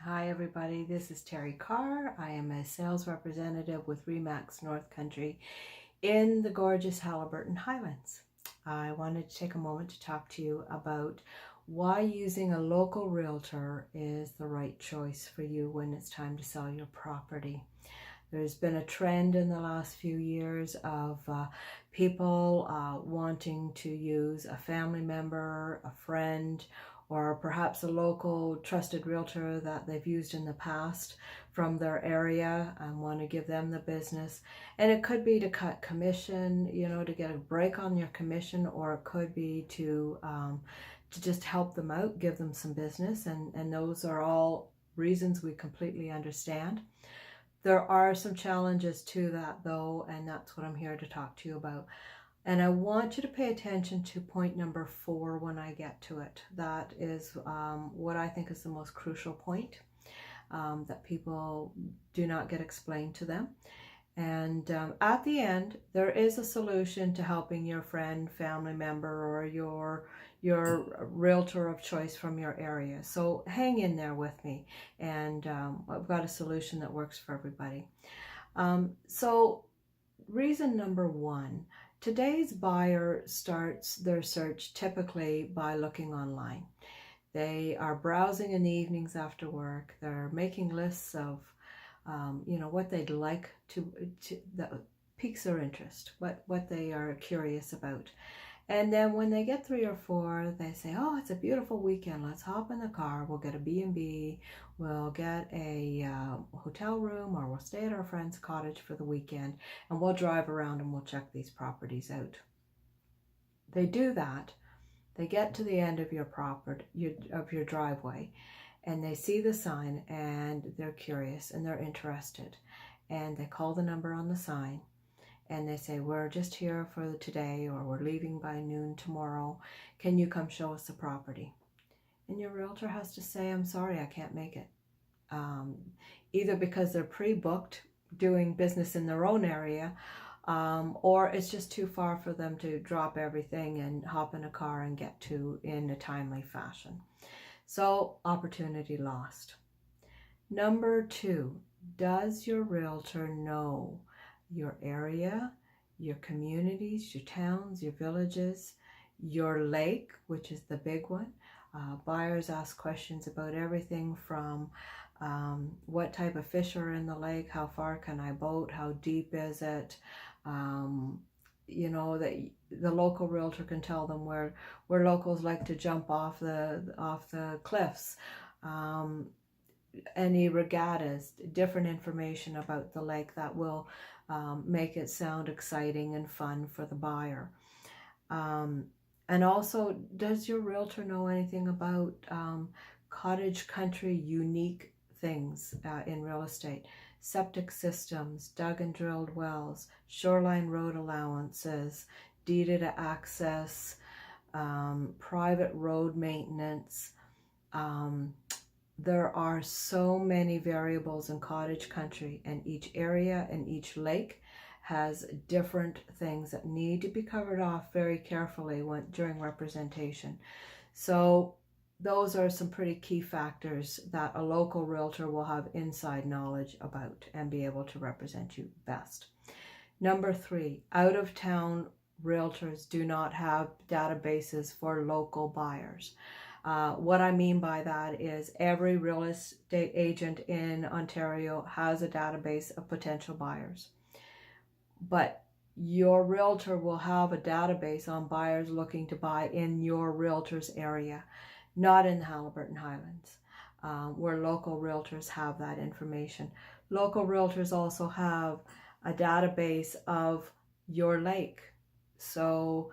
Hi everybody, this is Terry Carr. I am a sales representative with Remax North Country in the gorgeous Haliburton Highlands. I wanted to take a moment to talk to you about why using a local realtor is the right choice for you when it's time to sell your property. There's been a trend in the last few years of people wanting to use a family member, a friend, or perhaps a local trusted realtor that they've used in the past from their area and want to give them the business. And it could be to cut commission, to get a break on your commission, or it could be to just help them out, give them some business. And those are all reasons we completely understand. There are some challenges to that though, and that's what I'm here to talk to you about. And I want you to pay attention to point number 4 when I get to it. That is what I think is the most crucial point that people do not get explained to them. And at the end, there is a solution to helping your friend, family member, or your realtor of choice from your area. So hang in there with me, and I've got a solution that works for everybody. So reason number 1, today's buyer starts their search typically by looking online. They are browsing in the evenings after work. They're making lists of what they'd like to that piques their interest, what they are curious about. And then when they get 3 or 4, they say, oh, it's a beautiful weekend. Let's hop in the car. We'll get a B&B. We'll get a hotel room, or we'll stay at our friend's cottage for the weekend. And we'll drive around and we'll check these properties out. They do that. They get to the end of your your driveway, and they see the sign, and they're curious and they're interested. And they call the number on the sign. And they say, we're just here for today, or we're leaving by noon tomorrow. Can you come show us the property? And your realtor has to say, I'm sorry, I can't make it. Either because they're pre-booked doing business in their own area, or it's just too far for them to drop everything and hop in a car and get to in a timely fashion. So opportunity lost. Number 2, does your realtor know your area, your communities, your towns, your villages, your lake, which is the big one? Buyers ask questions about everything from what type of fish are in the lake, how far can I boat, how deep is it? That the local realtor can tell them where locals like to jump off the cliffs. Any regattas, different information about the lake that will make it sound exciting and fun for the buyer. And also, does your realtor know anything about cottage country unique things in real estate? Septic systems, dug and drilled wells, shoreline road allowances, deeded access, private road maintenance. There are so many variables in cottage country, and each area and each lake has different things that need to be covered off very carefully during representation. So those are some pretty key factors that a local realtor will have inside knowledge about and be able to represent you best. Number 3, out-of-town realtors do not have databases for local buyers. What I mean by that is every real estate agent in Ontario has a database of potential buyers. But your realtor will have a database on buyers looking to buy in your realtor's area, not in the Haliburton Highlands, where local realtors have that information. Local realtors also have a database of your lake. So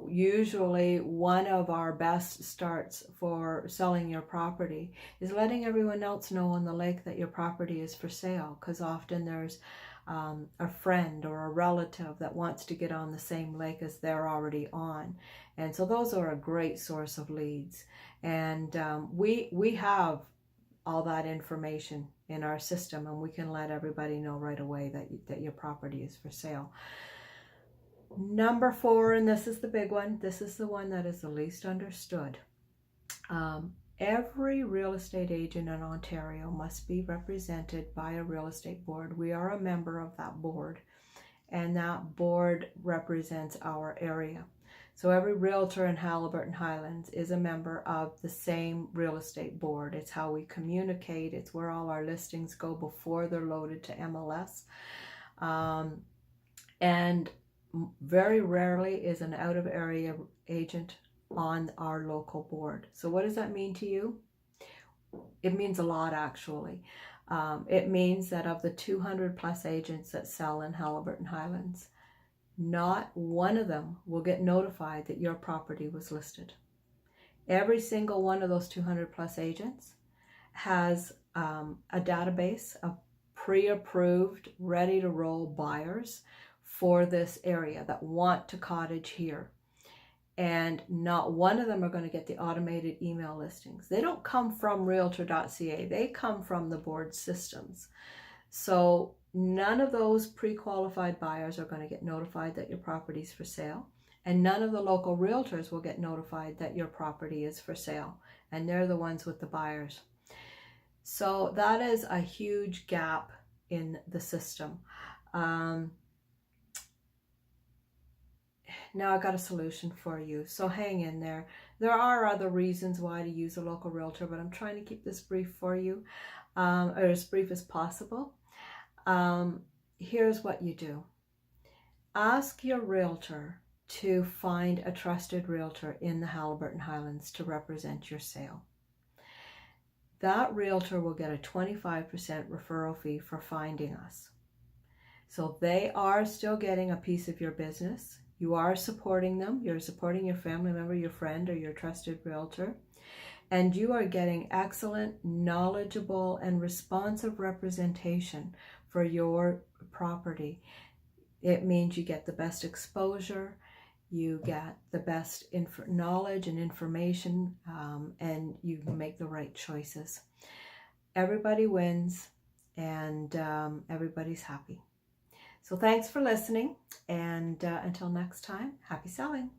usually one of our best starts for selling your property is letting everyone else know on the lake that your property is for sale, because often there's a friend or a relative that wants to get on the same lake as they're already on. And so those are a great source of leads. And we have all that information in our system, and we can let everybody know right away that your property is for sale. Number 4, and this is the big one, this is the one that is the least understood. Every real estate agent in Ontario must be represented by a real estate board. We are a member of that board, and that board represents our area. So every realtor in Haliburton Highlands is a member of the same real estate board. It's how we communicate. It's where all our listings go before they're loaded to MLS. And very rarely is an out-of-area agent on our local board. So what does that mean to you? It means a lot, actually. It means that of the 200 plus agents that sell in Haliburton Highlands, not one of them will get notified that your property was listed. Every single one of those 200 plus agents has a database of pre-approved, ready to roll buyers for this area that want to cottage here. And not one of them are going to get the automated email listings. They don't come from Realtor.ca. They come from the board systems. So none of those pre-qualified buyers are going to get notified that your property is for sale. And none of the local realtors will get notified that your property is for sale. And they're the ones with the buyers. So that is a huge gap in the system. Now I got a solution for you, so hang in there. There are other reasons why to use a local realtor, but I'm trying to keep this brief for you, or as brief as possible. Here's what you do. Ask your realtor to find a trusted realtor in the Haliburton Highlands to represent your sale. That realtor will get a 25% referral fee for finding us. So they are still getting a piece of your business. You are supporting them. You're supporting your family member, your friend, or your trusted realtor. And you are getting excellent, knowledgeable, and responsive representation for your property. It means you get the best exposure, you get the best knowledge and information, and you make the right choices. Everybody wins, and everybody's happy. So thanks for listening, and until next time, happy selling.